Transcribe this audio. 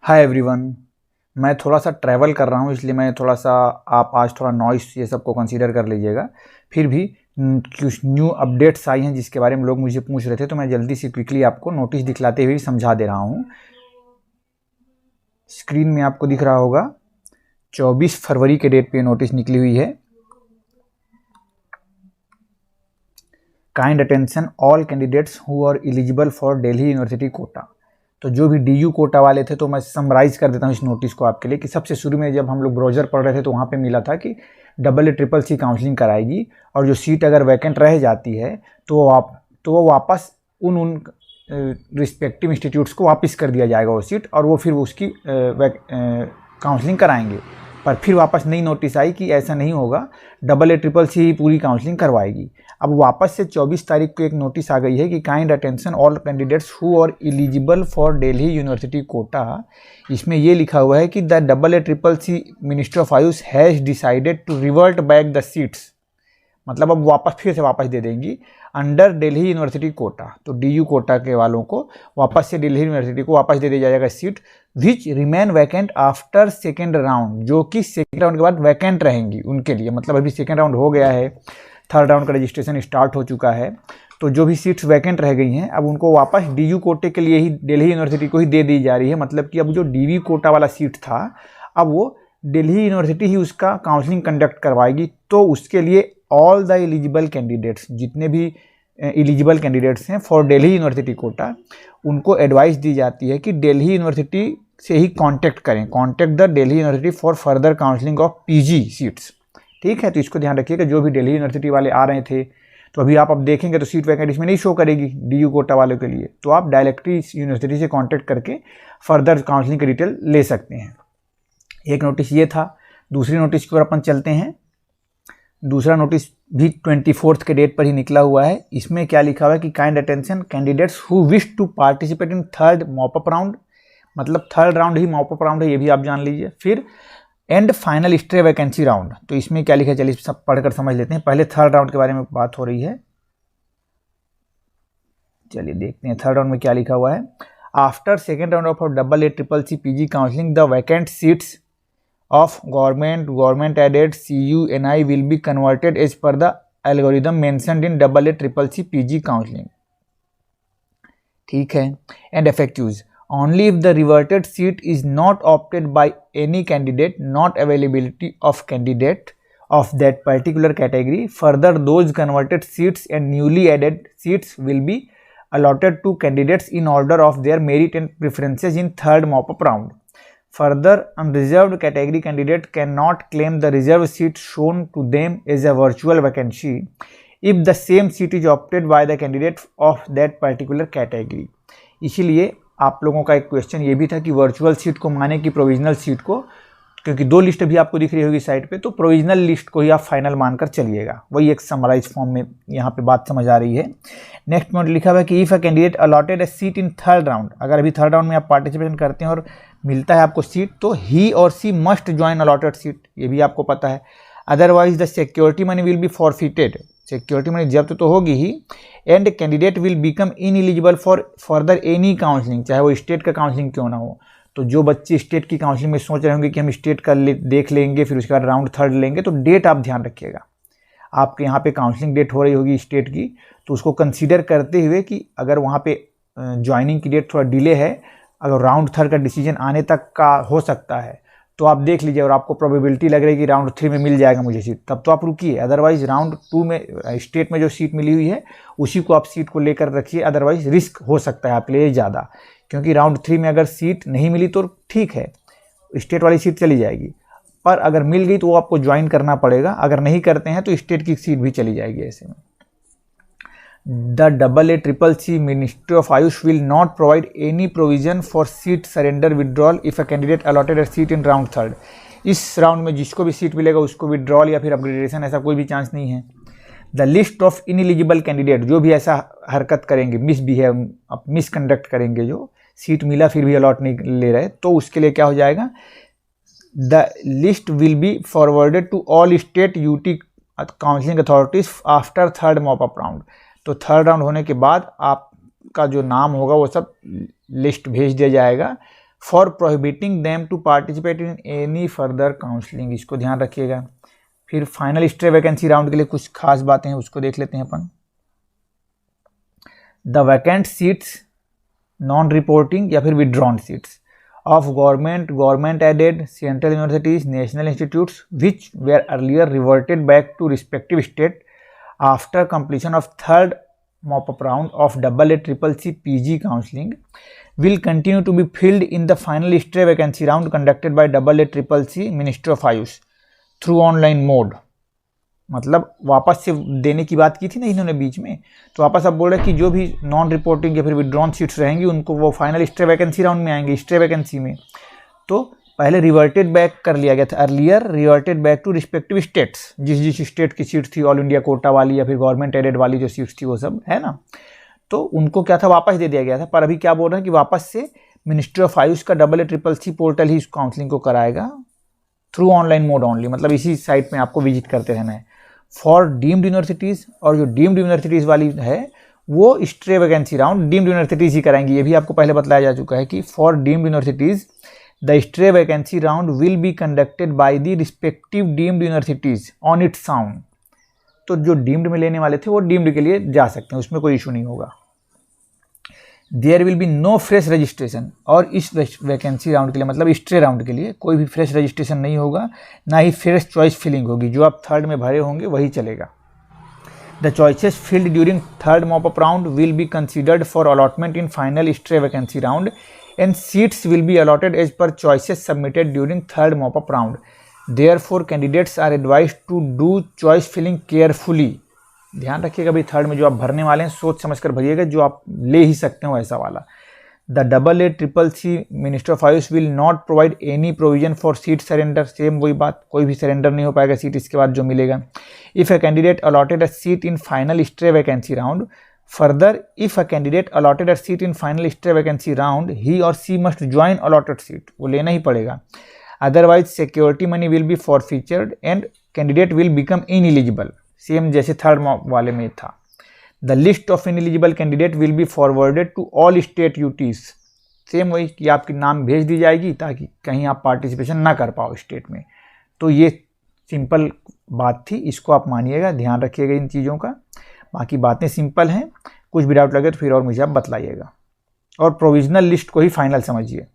Hi everyone. मैं थोड़ा सा ट्रैवल कर रहा हूँ, इसलिए मैं थोड़ा सा आप आज थोड़ा नॉइस ये सब को कंसीडर कर लीजिएगा। फिर भी कुछ न्यू अपडेट्स आई हैं जिसके बारे में लोग मुझे पूछ रहे थे, तो मैं जल्दी से क्विकली आपको नोटिस दिखलाते हुए समझा दे रहा हूँ। स्क्रीन में आपको दिख रहा होगा 24 फरवरी के डेट पे नोटिस निकली हुई है। Kind attention all candidates who are eligible for Delhi university quota. तो जो भी डीयू कोटा वाले थे, तो मैं समराइज़ कर देता हूँ इस नोटिस को आपके लिए कि सबसे शुरू में जब हम लोग ब्राउज़र पढ़ रहे थे तो वहाँ पे मिला था कि AA CCC काउंसलिंग कराएगी, और जो सीट अगर वैकेंट रह जाती है तो वो वापस उन रिस्पेक्टिव इंस्टीट्यूट्स को वापस कर दिया जाएगा वो सीट, और वो फिर उसकी काउंसलिंग कराएंगे। पर फिर वापस नई नोटिस आई कि ऐसा नहीं होगा, CCC ही पूरी काउंसलिंग करवाएगी। अब वापस से 24 तारीख को एक नोटिस आ गई है कि kind attention all candidates who are eligible for Delhi university quota. इसमें ये लिखा हुआ है कि the CCC ministry of AYUSH has decided to revert back the seats, मतलब अब फिर से वापस दे देंगी अंडर दिल्ली यूनिवर्सिटी कोटा। तो डीयू कोटा के वालों को वापस से दिल्ली यूनिवर्सिटी को वापस दे दिया जाएगा seat, which remain vacant after second round, जो कि सेकेंड राउंड के बाद वैकेंट रहेंगी उनके लिए। मतलब अभी सेकेंड राउंड हो गया है, थर्ड राउंड का रजिस्ट्रेशन स्टार्ट हो चुका है, तो जो भी सीट्स वैकेंट रह गई हैं अब उनको वापस डीयू कोटे के लिए ही दिल्ली यूनिवर्सिटी को ही दे दी जा रही है। मतलब कि अब जो डीयू कोटा वाला सीट था, अब वो दिल्ली यूनिवर्सिटी ही उसका काउंसलिंग कंडक्ट करवाएगी। तो उसके लिए ऑल द एलिजिबल कैंडिडेट्स, जितने भी एलिजिबल कैंडिडेट्स हैं फॉर दिल्ली यूनिवर्सिटी कोटा, उनको एडवाइस दी जाती है कि दिल्ली यूनिवर्सिटी से ही कांटेक्ट करें, contact the Delhi university for further counselling of PG seats. ठीक है, तो इसको ध्यान रखिएगा। जो भी दिल्ली यूनिवर्सिटी वाले आ रहे थे, तो अभी आप अब देखेंगे तो सीट वैकेंट इसमें नहीं शो करेगी डीयू कोटा वालों के लिए, तो आप डायरेक्टली इस यूनिवर्सिटी से कांटेक्ट करके फर्दर काउंसलिंग की डिटेल ले सकते हैं। एक नोटिस ये था। दूसरी नोटिस की ओर अपन चलते हैं। दूसरा नोटिस भी 24 के डेट पर ही निकला हुआ है। इसमें क्या लिखा हुआ है कि kind attention candidates who wish to participate in third mop up round, मतलब थर्ड राउंड ही मॉपअप राउंड है, ये भी आप जान लीजिए। फिर and final stray vacancy round. तो इसमें क्या लिखा है, चलिए सब पढ़कर समझ लेते हैं। पहले थर्ड राउंड के बारे में बात हो रही है, चलिए देखते हैं थर्ड राउंड में क्या लिखा हुआ है। After second round of CCC PG counselling the vacant seats of government aided CUNI will be converted as per the algorithm mentioned in CCC PG counseling. ठीक है, and effectives only if the reverted seat is not opted by any candidate, not availability of candidate of that particular category. Further, those converted seats and newly added seats will be allotted to candidates in order of their merit and preferences in third mop-up round. Further, unreserved category candidate cannot claim the reserved seat shown to them as a virtual vacancy if the same seat is opted by the candidate of that particular category. इसीलिए आप लोगों का एक question ये भी था कि virtual seat को माने कि प्रोविजनल सीट को, क्योंकि दो लिस्ट भी आपको दिख रही होगी साइड पे, तो प्रोविजनल लिस्ट को ही आप फाइनल मानकर चलिएगा। वही एक समराइज फॉर्म में यहाँ पे बात समझ आ रही है। नेक्स्ट में लिखा हुआ है कि if a candidate allotted a seat in third round, अगर अभी थर्ड राउंड में आप पार्टिसिपेशन करते हैं और मिलता है आपको सीट, तो he or she must join allotted seat, ये भी आपको पता है। Otherwise the security money will be forfeited, security money जब्त तो होगी ही, and candidate will become ineligible for further any counselling, चाहे वो स्टेट का काउंसलिंग क्यों ना हो। तो जो बच्चे स्टेट की काउंसलिंग में सोच रहे होंगे कि हम स्टेट का देख लेंगे फिर उसके बाद राउंड थर्ड लेंगे, तो डेट आप ध्यान रखिएगा। आपके यहाँ पे काउंसलिंग डेट हो रही होगी स्टेट की, तो उसको कंसीडर करते हुए कि अगर वहाँ पे ज्वाइनिंग की डेट थोड़ा डिले है, अगर राउंड थर्ड का डिसीजन आने तक का हो सकता है, तो आप देख लीजिए और आपको प्रोबेबिलिटी लग रही है कि राउंड 3 में मिल जाएगा मुझे सीट, तब तो आप रुकिए। अदरवाइज राउंड 2 में स्टेट में जो सीट मिली हुई है उसी को आप सीट को लेकर रखिए, अदरवाइज रिस्क हो सकता है आपके लिए ज़्यादा। क्योंकि राउंड 3 में अगर सीट नहीं मिली तो ठीक है, स्टेट वाली सीट चली जाएगी, पर अगर मिल गई तो वो आपको ज्वाइन करना पड़ेगा। अगर नहीं करते हैं तो स्टेट की सीट भी चली जाएगी। ऐसे में the CCC ministry of Ayush will not provide any provision for seat surrender withdrawal if a candidate allotted a seat in round third. इस राउंड में जिसको भी सीट मिलेगा उसको विड्रॉल या फिर अपग्रेडेशन ऐसा कोई भी चांस नहीं है। The list of ineligible candidate, जो भी ऐसा हरकत करेंगे, मिसकंडक्ट करेंगे, जो सीट मिला फिर भी अलॉट नहीं ले रहे, तो उसके लिए क्या हो जाएगा, the list will be forwarded to all state UT counselling authorities after third mop up round. तो थर्ड राउंड होने के बाद आपका जो नाम होगा वो सब लिस्ट भेज दिया जाएगा for prohibiting them to participate in any further counselling, इसको ध्यान रखिएगा। फिर फाइनल स्टे वैकेंसी राउंड के लिए कुछ खास बातें हैं, उसको देख लेते हैं अपन। The vacant seats non reporting या फिर withdrawn seats of government aided central universities national institutes which were earlier reverted back to respective state after completion of third mop-up round of AA CCC PG counseling will continue to be filled in the final stray vacancy round conducted by AA CCC Ministry of Ayush through online mode। मतलब वापस से देने की बात की थी ना इन्होंने बीच में, तो वापस अब बोल रहे कि जो भी नॉन रिपोर्टिंग या फिर विड्रॉन सीट्स रहेंगी उनको वो फाइनल स्टे वैकेंसी राउंड में आएंगे, स्टे वैकेंसी में। तो पहले रिवर्टेड बैक कर लिया गया था, earlier reverted back to respective states, जिस स्टेट की सीट थी ऑल इंडिया कोटा वाली या फिर गवर्नमेंट एडेड वाली जो सीट्स थी वो सब है ना, तो उनको क्या था वापस दे दिया गया था। पर अभी क्या बोल रहे हैं कि वापस से मिनिस्ट्री ऑफ आयुष का AA CCC पोर्टल ही इस काउंसलिंग को कराएगा थ्रू ऑनलाइन मोड ओनली, मतलब इसी साइट में आपको विजिट करते रहना है। फॉर डीम्ड यूनिवर्सिटीज़, और जो डीम्ड यूनिवर्सिटीज़ वाली है वो stay vacancy round deemed universities ही कराएंगी। ये भी आपको पहले बताया जा चुका है कि for deemed universities the stay vacancy round will be conducted by the respective deemed universities on its sound. तो जो डीम्ड में लेने वाले थे वो डीम्ड के लिए जा सकते हैं, उसमें कोई इशू नहीं होगा। There will be no fresh registration, और इस वैकेंसी राउंड के लिए मतलब स्टे राउंड के लिए कोई भी फ्रेश रजिस्ट्रेशन नहीं होगा, ना ही फ्रेश चॉइस फिलिंग होगी। जो आप थर्ड में भरे होंगे वही चलेगा। The choices field during third mop-up round will be considered for allotment in final stray vacancy round and seats will be allotted as per choices submitted during third mop-up round. Therefore, candidates are advised to do choice filling carefully. ध्यान रखिएगा भाई, third में जो आप भरने वाले हैं सोच समझ कर भरिएगा, जो आप ले ही सकते हो ऐसा वाला। The AA CCC Ministry of Ayush will not provide any provision for seat surrender। Same वही बात, कोई भी सरेंडर नहीं हो पाएगा सीट इसके बाद जो मिलेगा। If a candidate allotted a seat in final stray vacancy round, further, if a candidate allotted a seat in final stray vacancy round, he or she must join allotted seat, वो लेना ही पड़ेगा। Otherwise, security money will be forfeited and candidate will become ineligible। Same जैसे third वाले में था। The list of ineligible candidate will be forwarded to all state UTs। Same वही कि आपकी नाम भेज दी जाएगी ताकि कहीं आप पार्टिसिपेशन ना कर पाओ स्टेट में। तो ये सिंपल बात थी, इसको आप मानिएगा, ध्यान रखिएगा इन चीज़ों का। बाकी बातें सिंपल हैं, कुछ भी डाउट लगे तो फिर और मुझे आप बतलाइएगा। और प्रोविजनल लिस्ट को ही फाइनल समझिए।